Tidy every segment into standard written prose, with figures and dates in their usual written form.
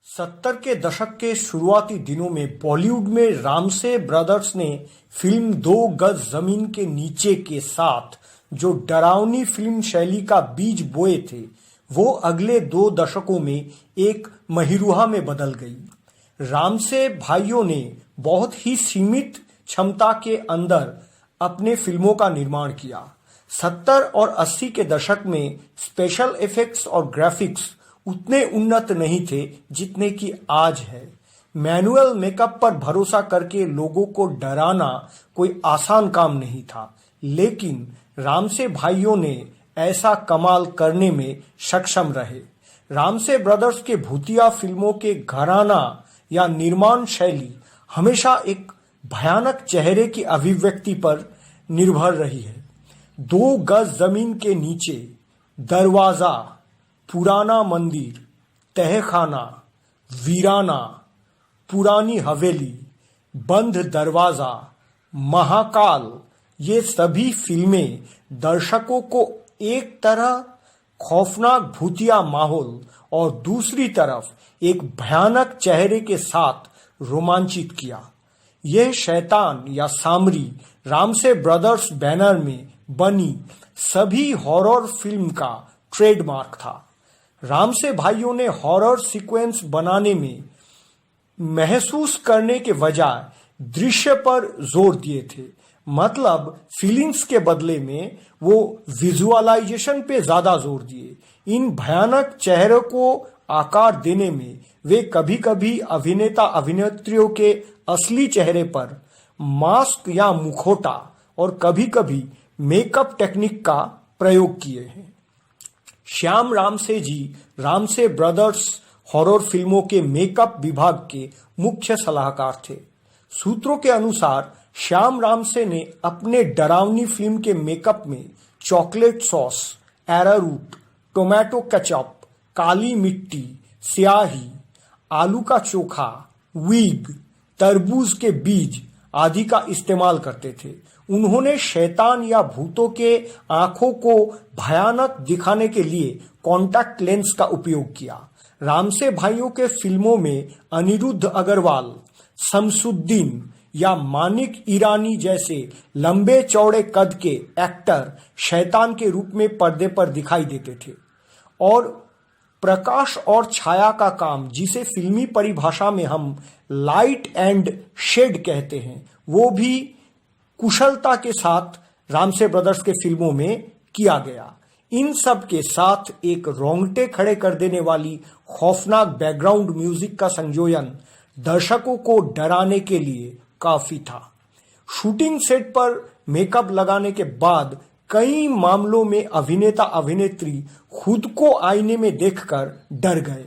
सत्तर के दशक के शुरुआती दिनों में बॉलीवुड में रामसे ब्रदर्स ने फिल्म दो गज जमीन के नीचे के साथ जो डरावनी फिल्म शैली का बीज बोए थे, वो अगले 2 दशकों में एक महिरुहा में बदल गई। रामसे भाइयों ने बहुत ही सीमित क्षमता के अंदर अपने फिल्मों का निर्माण किया। 70 और 80 के दशक में स्पेशल इफेक्ट्स और ग्राफिक्स उतने उन्नत नहीं थे जितने कि आज है। मैनुअल मेकअप पर भरोसा करके लोगों को डराना कोई आसान काम नहीं था, लेकिन रामसे भाइयों ने ऐसा कमाल करने में सक्षम रहे। रामसे ब्रदर्स के भूतिया फिल्मों के घराना या निर्माण शैली हमेशा एक भयानक चेहरे की अभिव्यक्ति पर निर्भर रही है। 2 गज जमीन के नीचे, दरवाजा, पुराना मंदिर, तहखाना, वीराना, पुरानी हवेली, बंद दरवाजा, महाकाल, ये सभी फिल्में दर्शकों को एक तरह खौफनाक भूतिया माहौल और दूसरी तरफ एक भयानक चेहरे के साथ रोमांचित किया। यह शैतान या सामरी रामसे ब्रदर्स बैनर में बनी सभी हॉरर फिल्म का ट्रेडमार्क था। रामसे भाइयों ने हॉरर सीक्वेंस बनाने में महसूस करने के बजाय दृश्य पर जोर दिए थे। मतलब फीलिंग्स के बदले में वो विजुअलाइजेशन पे ज्यादा जोर दिए। इन भयानक चेहरों को आकार देने में वे कभी कभी अभिनेता अभिनेत्रियों के असली चेहरे पर मास्क या मुखौटा और कभी कभी मेकअप टेक्निक का प्रयोग किए हैं। श्याम रामसे जी रामसे ब्रदर्स हॉरर फिल्मों के मेकअप विभाग के मुख्य सलाहकार थे। सूत्रों के अनुसार श्याम रामसे ने अपने डरावनी फिल्म के मेकअप में चॉकलेट सॉस, एरारूट, टोमेटो केचप, काली मिट्टी, स्याही, आलू का चोखा, विग, तरबूज के बीज आदि का इस्तेमाल करते थे। उन्होंने शैतान या भूतों के आंखों को भयानक दिखाने के लिए कॉन्टैक्ट लेंस का उपयोग किया। रामसे भाइयों के फिल्मों में अनिरुद्ध अग्रवाल, शमसुद्दीन या मानिक ईरानी जैसे लंबे चौड़े कद के एक्टर शैतान के रूप में पर्दे पर दिखाई देते थे और प्रकाश और छाया का काम, जिसे फिल्मी परिभाषा में हम लाइट एंड शेड कहते हैं, वो भी कुशलता के साथ रामसे ब्रदर्स के फिल्मों में किया गया। इन सब के साथ एक रोंगटे खड़े कर देने वाली खौफनाक बैकग्राउंड म्यूजिक का संयोजन दर्शकों को डराने के लिए काफी था। शूटिंग सेट पर मेकअप लगाने के बाद कई मामलों में अभिनेता अभिनेत्री खुद को आईने में देखकर डर गए।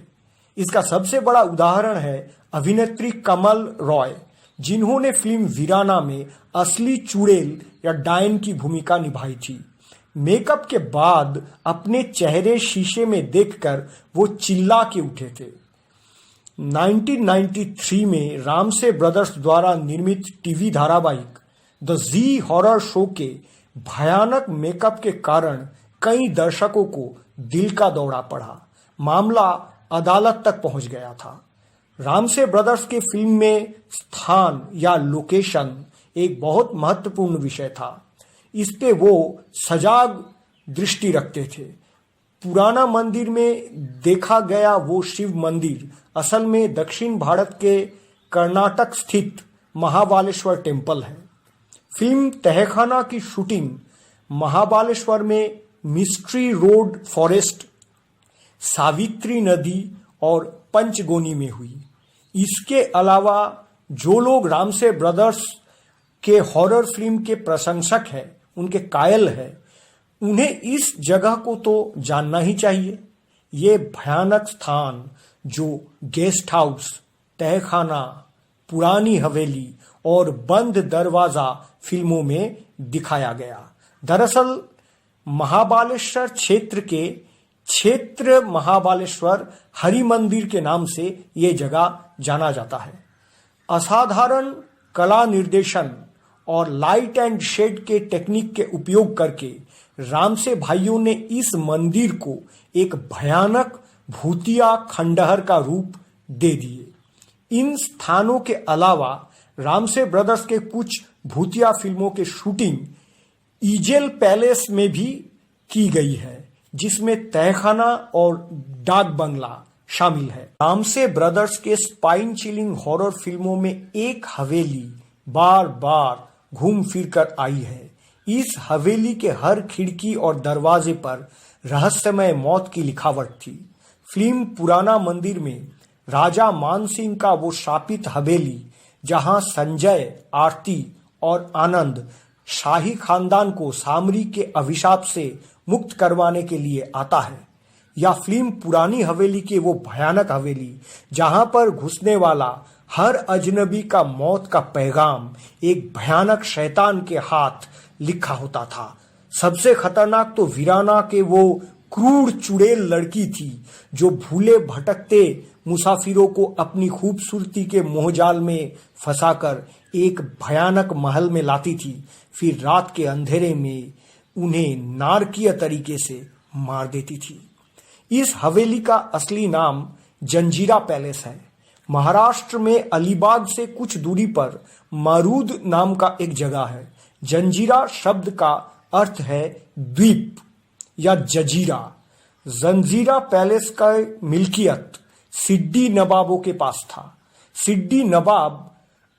इसका सबसे बड़ा उदाहरण है अभिनेत्री कमल रॉय, जिन्होंने फिल्म वीराना में असली चुड़ैल या डायन की भूमिका निभाई थी। मेकअप के बाद अपने चेहरे शीशे में देखकर वो चिल्ला के उठे थे। 1993 में रामसे ब्रदर्स द्वारा निर्मित टीवी धारावाहिक द जी हॉरर शो के भयानक मेकअप के कारण कई दर्शकों को दिल का दौरा पड़ा। मामला अदालत तक पहुंच गया था। रामसे ब्रदर्स के फिल्म में स्थान या लोकेशन एक बहुत महत्वपूर्ण विषय था। इस पे वो सजाग दृष्टि रखते थे। पुराना मंदिर में देखा गया वो शिव मंदिर असल में दक्षिण भारत के कर्नाटक स्थित महाबालेश्वर टेम्पल है। फिल्म तहखाना की शूटिंग महाबालेश्वर में मिस्ट्री रोड फॉरेस्ट, सावित्री नदी और पंचगोनी में हुई। इसके अलावा जो लोग रामसे ब्रदर्स के हॉरर फिल्म के प्रशंसक हैं, उनके कायल हैं, उन्हें इस जगह को तो जानना ही चाहिए। ये भयानक स्थान जो गेस्ट हाउस, तहखाना, पुरानी हवेली और बंद दरवाजा फिल्मों में दिखाया गया। दरअसल महाबालेश्वर क्षेत्र के क्षेत्र महाबालेश्वर हरि मंदिर के नाम से ये जगह जाना जाता है। असाधारण कला निर्देशन और लाइट एंड शेड के टेक्निक के उपयोग करके रामसे भाइयों ने इस मंदिर को एक भयानक भूतिया खंडहर का रूप दे दिए। इन स्थानों के अलावा रामसे ब्रदर्स के कुछ भूतिया फिल्मों के शूटिंग ईजेल पैलेस में भी की गई है, जिसमें तहखाना और डाक बंगला शामिल है। रामसे ब्रदर्स के स्पाइन चिलिंग हॉरर फिल्मों में एक हवेली बार बार घूम फिर कर आई है। इस हवेली के हर खिड़की और दरवाजे पर रहस्यमय मौत की लिखावट थी। फिल्म पुराना मंदिर में राजा मानसिंह का वो शापित हवेली, जहां संजय, आरती और आनंद शाही खानदान को सामरी के अभिशाप से मुक्त करवाने के लिए आता है। या फिल्म पुरानी हवेली की वो भयानक हवेली, जहां पर घुसने वाला हर अजनबी का मौत का पैगाम एक भयानक शैतान के हाथ लिखा होता था। सबसे खतरनाक तो वीराना के वो क्रूर चुड़ैल लड़की थी, जो भूले भटकते मुसाफिरों को अपनी खूबसूरती के मोहजाल में फंसाकर एक भयानक महल में लाती थी, फिर रात के अंधेरे में उन्हें नारकीय तरीके से मार देती थी। इस हवेली का असली नाम जंजीरा पैलेस है। महाराष्ट्र में अलीबाग से कुछ दूरी पर मरूद नाम का एक जगह है। जंजीरा शब्द का अर्थ है द्वीप या जजीरा। जंजीरा पैलेस का मिल्कियत सिड्डी नवाबों के पास था। सिड्डी नवाब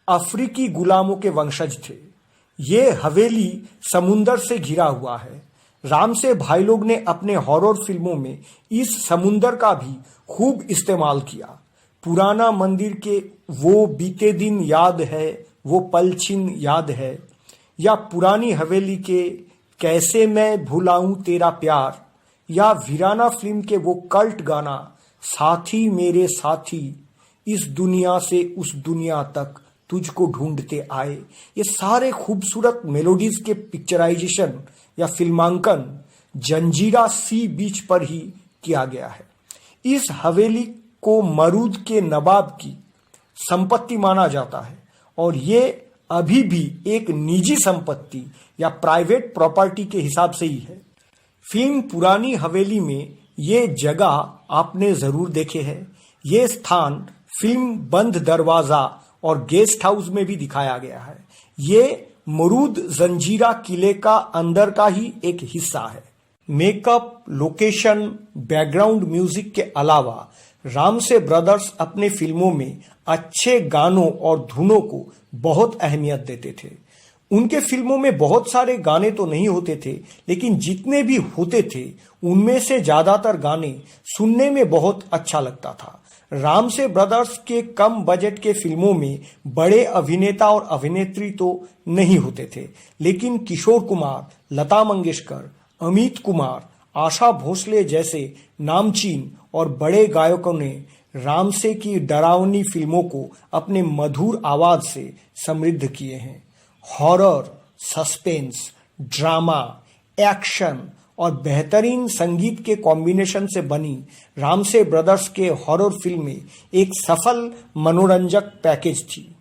अफ्रीकी गुलामों के वंशज थे। ये हवेली समुंदर से घिरा हुआ है। रामसे भाई लोग ने अपने हॉरर फिल्मों में इस समुंदर का भी खूब इस्तेमाल किया। पुराना मंदिर के वो बीते दिन याद है, वो पलछिन याद है, या पुरानी हवेली के कैसे मैं भुलाऊं तेरा प्यार, या वीराना फिल्म के वो कल्ट गाना साथी मेरे साथी, इस दुनिया से उस दुनिया तक तुझको ढूंढते आए। ये सारे खूबसूरत मेलोडीज के पिक्चराइजेशन या फिल्मांकन जंजीरा सी बीच पर ही किया गया है। इस हवेली को मरूद के नवाब की संपत्ति माना जाता है और ये अभी भी एक निजी संपत्ति या प्राइवेट प्रॉपर्टी के हिसाब से ही है। फिल्म पुरानी हवेली में ये जगह आपने जरूर देखे हैं। ये स्थान फिल्म बंद दरवाजा और गेस्ट हाउस में भी दिखाया गया है। ये मरूद जंजीरा किले का अंदर का ही एक हिस्सा है। मेकअप, लोकेशन, बैकग्राउंड म्यूजिक के अलावा रामसे ब्रदर्स अपने फिल्मों में अच्छे गानों और धुनों को बहुत अहमियत देते थे। उनके फिल्मों में बहुत सारे गाने तो नहीं होते थे, लेकिन जितने भी होते थे उनमें से ज्यादातर गाने सुनने में बहुत अच्छा लगता था। रामसे ब्रदर्स के कम बजट के फिल्मों में बड़े अभिनेता और अभिनेत्री तो नहीं होते थे, लेकिन किशोर कुमार, लता मंगेशकर, अमित कुमार, आशा भोसले जैसे नामचीन और बड़े गायकों ने रामसे की डरावनी फिल्मों को अपने मधुर आवाज से समृद्ध किए हैं। हॉरर, सस्पेंस, ड्रामा, एक्शन और बेहतरीन संगीत के कॉम्बिनेशन से बनी रामसे ब्रदर्स के हॉरर फिल्में एक सफल मनोरंजक पैकेज थी।